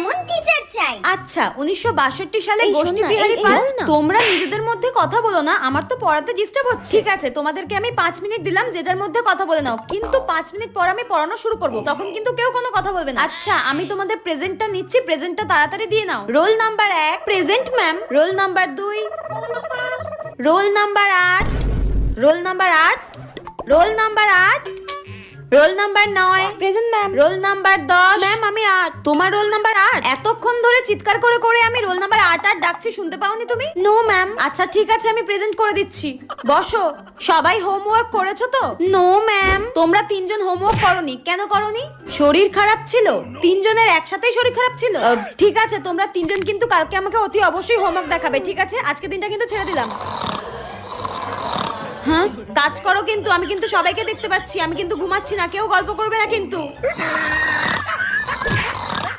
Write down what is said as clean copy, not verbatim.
এমন টিচার চাই। আচ্ছা 1962 সালে গোষ্ঠী বিহারী পাল। তোমরা নিজেদের মধ্যে কথা বলো না, আমার তো পড়াতে ডিস্টার্ব হচ্ছে। ঠিক আছে, তোমাদেরকে আমি 5 মিনিট দিলাম, যে যার মধ্যে কথা বলে নাও, কিন্তু 5 মিনিট পর আমি পড়ানো শুরু করব, তখন কিন্তু কেউ কোনো কথা বলবে না। আচ্ছা আমি তোমাদের প্রেজেন্টটা নিচ্ছি, প্রেজেন্টটা তাড়াতাড়ি দিয়ে নাও। Roll number 1 present ma'am. Roll number 2, roll number 8, roll number 8, roll number 8, roll number 9 present ma'am. Roll number 10 ma'am আমি 8। তোমার রোল নাম্বার 8? এতক্ষণ ধরে চিৎকার করে করে আমি রোল নাম্বার 8 8 ডাকছি, শুনতে পাওনি তুমি? No ma'am. আচ্ছা ঠিক আছে, আমি প্রেজেন্ট করে দিচ্ছি, বসো। সবাই হোমওয়ার্ক করেছো তো? No ma'am. তোমরা তিনজন হোমওয়ার্ক করোনি, কেন করোনি? শরীর খারাপ ছিল? তিনজনের একসাথেই শরীর খারাপ ছিল? ঠিক আছে, তোমরা তিনজন কিন্তু কালকে আমাকে অতি অবশ্যই হোমওয়ার্ক দেখাবে, ঠিক আছে? আজকে দিনটা কিন্তু ছেড়ে দিলাম। হ্যাঁ কাজ করো, কিন্তু আমি কিন্তু সবাইকে দেখতে পাচ্ছি, আমি কিন্তু ঘুমাচ্ছি না, কেউ গল্প করবে না কিন্তু।